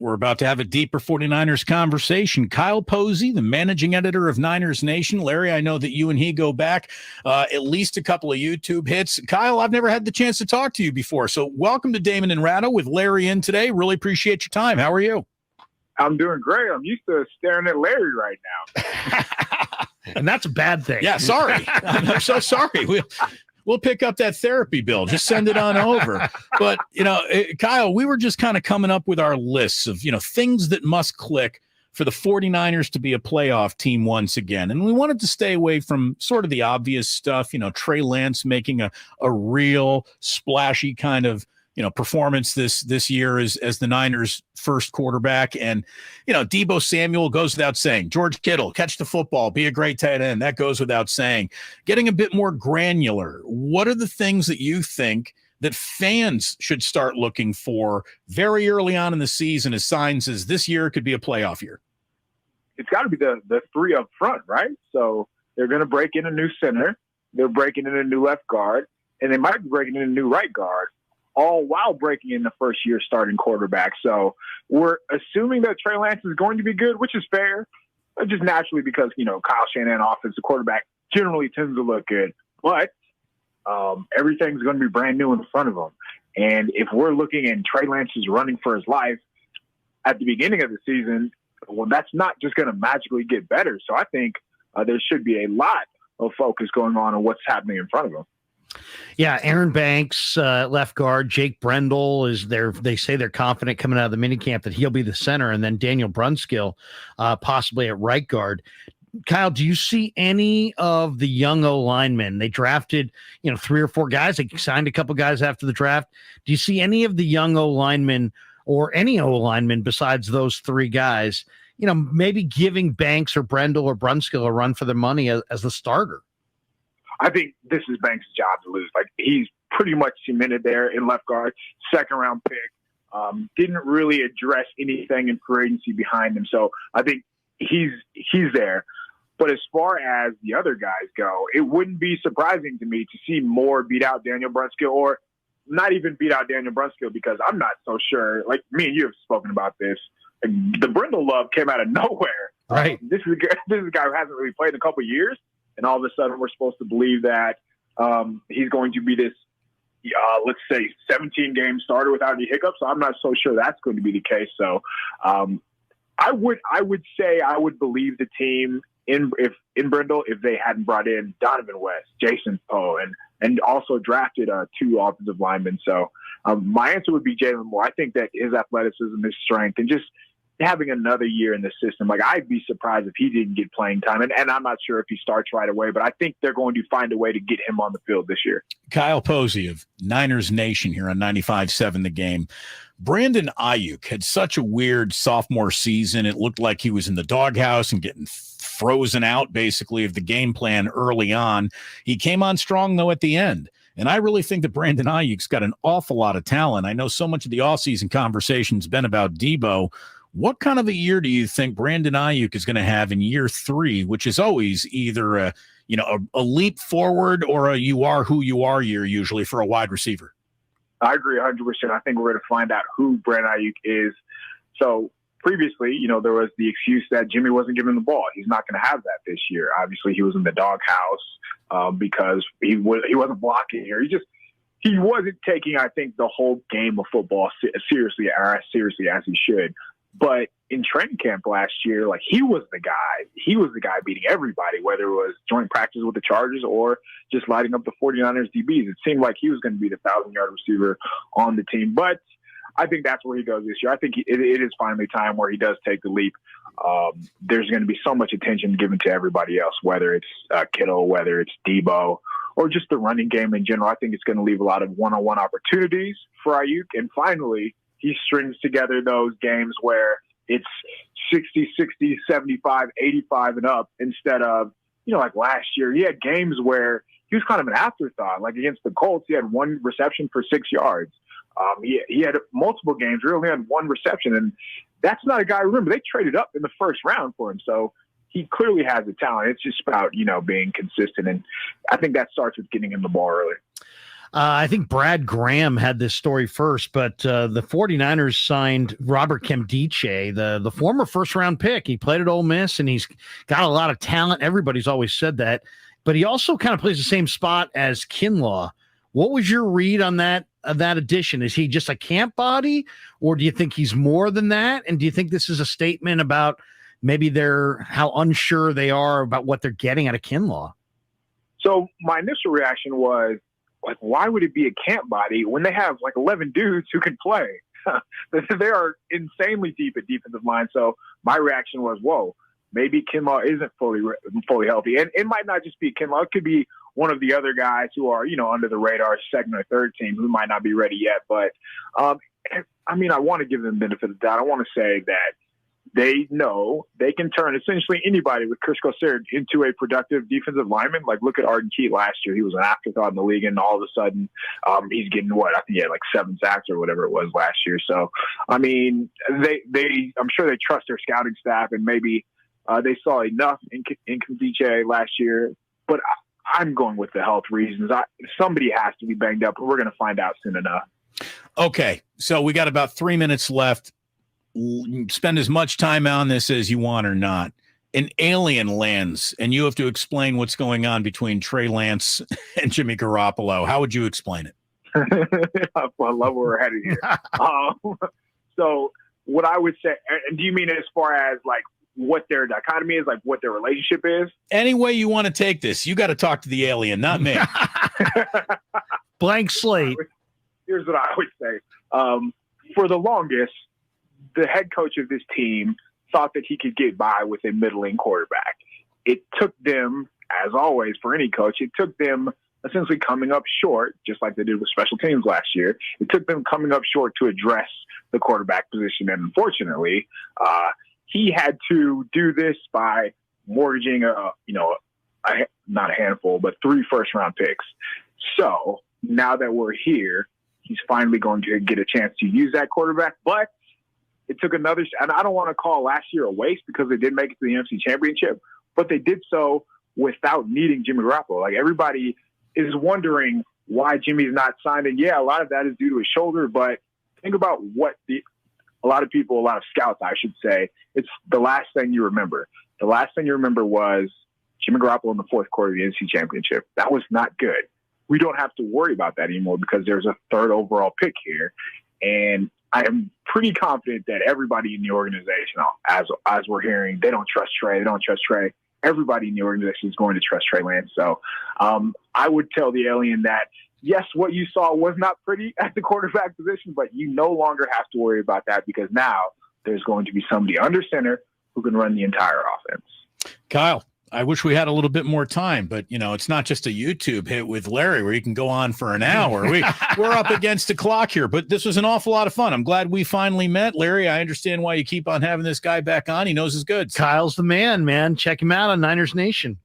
We're about to have a deeper 49ers conversation. Kyle Posey, the managing editor of Niners Nation. Larry, I know that you and he go back at least a couple of YouTube hits. Kyle, I've never had the chance to talk to you before, so welcome to Damon and Ratto with Larry in today. Really appreciate your time. How are you? I'm doing great. I'm used to staring at Larry right now. And that's a bad thing. Yeah, sorry. I'm so sorry. We'll pick up that therapy bill. Just send it on over. But, Kyle, we were just kind of coming up with our lists of, things that must click for the 49ers to be a playoff team once again. And we wanted to stay away from sort of the obvious stuff, Trey Lance making a real splashy kind of, performance this year as the Niners' first quarterback. And, Deebo Samuel goes without saying. George Kittle, catch the football, be a great tight end. That goes without saying. Getting a bit more granular, what are the things that you think that fans should start looking for very early on in the season as signs as this year could be a playoff year? It's got to be the three up front, right? So they're going to break in a new center. They're breaking in a new left guard, and they might be breaking in a new right guard, all while breaking in the first-year starting quarterback. So we're assuming that Trey Lance is going to be good, which is fair, just naturally because, Kyle Shanahan, offensive quarterback, generally tends to look good. But everything's going to be brand new in front of him. And if we're looking and Trey Lance is running for his life at the beginning of the season, well, that's not just going to magically get better. So I think there should be a lot of focus going on what's happening in front of him. Yeah, Aaron Banks, left guard. Jake Brendel is there. They say they're confident coming out of the minicamp that he'll be the center, and then Daniel Brunskill possibly at right guard. Kyle, do you see any of the young O-linemen? They drafted, 3 or 4 guys. They signed a couple guys after the draft. Do you see any of the young O-linemen or any O-linemen besides those 3 guys, maybe giving Banks or Brendel or Brunskill a run for their money as the starter? I think this is Banks' job to lose. Like, he's pretty much cemented there in left guard, second-round pick. Didn't really address anything in free agency behind him. So I think he's there. But as far as the other guys go, it wouldn't be surprising to me to see more beat out Daniel Brunskill, or not even beat out Daniel Brunskill, because I'm not so sure. Like, me and you have spoken about this. The Brendel love came out of nowhere. Right. This is a guy who hasn't really played in a couple of years. And all of a sudden, we're supposed to believe that he's going to be this, let's say, 17-game starter without any hiccups. So I'm not so sure that's going to be the case. So I would say I would believe the team in Brendel if they hadn't brought in Donovan West, Jason Poe, and also drafted 2 offensive linemen. So my answer would be Jalen Moore. I think that his athleticism, his strength, and just having another year in the system, like, I'd be surprised if he didn't get playing time. And I'm not sure if he starts right away, but I think they're going to find a way to get him on the field this year. Kyle Posey of Niners Nation here on 95.7 The Game. Brandon Ayuk had such a weird sophomore season. It looked like he was in the doghouse and getting frozen out, basically, of the game plan early on. He came on strong, though, at the end. And I really think that Brandon Ayuk's got an awful lot of talent. I know so much of the offseason conversation's been about Deebo. What kind of a year do you think Brandon Ayuk is going to have in year 3, which is always either a leap forward or a you are who you are year usually for a wide receiver? I agree 100%. I think we're going to find out who Brandon Ayuk is. So previously, there was the excuse that Jimmy wasn't giving the ball. He's not going to have that this year. Obviously, he was in the doghouse because he wasn't blocking here. He wasn't taking, I think, the whole game of football seriously, or as seriously as he should. But in training camp last year, like, he was the guy. He was the guy beating everybody, whether it was joint practice with the Chargers or just lighting up the 49ers DBs. It seemed like he was going to be the 1,000-yard receiver on the team. But I think that's where he goes this year. I think it is finally time where he does take the leap. There's going to be so much attention given to everybody else, whether it's Kittle, whether it's Deebo, or just the running game in general. I think it's going to leave a lot of one-on-one opportunities for Ayuk. And finally, he strings together those games where it's 60, 75, 85 and up instead of, like last year. He had games where he was kind of an afterthought. Like against the Colts, he had 1 reception for 6 yards. He had multiple games where he only had 1 reception. And that's not a guy, remember, they traded up in the first round for him. So he clearly has the talent. It's just about, being consistent. And I think that starts with getting him the ball early. I think Brad Graham had this story first, but the 49ers signed Robert Nkemdiche, the former first-round pick. He played at Ole Miss, and he's got a lot of talent. Everybody's always said that. But he also kind of plays the same spot as Kinlaw. What was your read on that addition? Is he just a camp body, or do you think he's more than that? And do you think this is a statement about maybe how unsure they are about what they're getting out of Kinlaw? So my initial reaction was, like, why would it be a camp body when they have like 11 dudes who can play? They are insanely deep at defensive line. So my reaction was, whoa, maybe Kinlaw isn't fully healthy. And it might not just be Kinlaw. It could be one of the other guys who are, under the radar, second or third team, who might not be ready yet. But, I want to give them the benefit of the doubt. I want to say that they know they can turn essentially anybody with Chris Kosir into a productive defensive lineman. Like, look at Arden Keat last year. He was an afterthought in the league, and all of a sudden he's getting I think he had like 7 sacks or whatever it was last year. So, I'm sure they trust their scouting staff, and maybe they saw enough in Nkemdiche last year. But I'm going with the health reasons. Somebody has to be banged up, and we're going to find out soon enough. Okay, so we got about 3 minutes left. Spend as much time on this as you want or not. An alien lands, and you have to explain what's going on between Trey Lance and Jimmy Garoppolo. How would you explain it? I love where we're headed here. So what I would say, and do you mean as far as like what their dichotomy is, like what their relationship is? Any way you want to take this, you got to talk to the alien, not me. Blank slate. Here's what I would say. For the longest, the head coach of this team thought that he could get by with a middling quarterback. It took them, as always for any coach, it took them essentially coming up short, just like they did with special teams last year. It took them coming up short to address the quarterback position. And unfortunately, he had to do this by mortgaging not a handful, but 3 first-round picks. So now that we're here, he's finally going to get a chance to use that quarterback. But it took another, and I don't want to call last year a waste because they did make it to the NFC Championship, but they did so without needing Jimmy Garoppolo. Like, everybody is wondering why Jimmy's not signed. And yeah, a lot of that is due to his shoulder, but think about what a lot of scouts, I should say, it's the last thing you remember. The last thing you remember was Jimmy Garoppolo in the fourth quarter of the NFC Championship. That was not good. We don't have to worry about that anymore because there's a 3rd overall pick here. And I am pretty confident that everybody in the organization, as we're hearing, they don't trust Trey. Everybody in the organization is going to trust Trey Lance. So I would tell the alien that, yes, what you saw was not pretty at the quarterback position, but you no longer have to worry about that because now there's going to be somebody under center who can run the entire offense. Kyle, I wish we had a little bit more time, but it's not just a YouTube hit with Larry where you can go on for an hour. We're up against the clock here, but this was an awful lot of fun. I'm glad we finally met. Larry, I understand why you keep on having this guy back on. He knows his goods. Kyle's the man. Check him out on Niners Nation.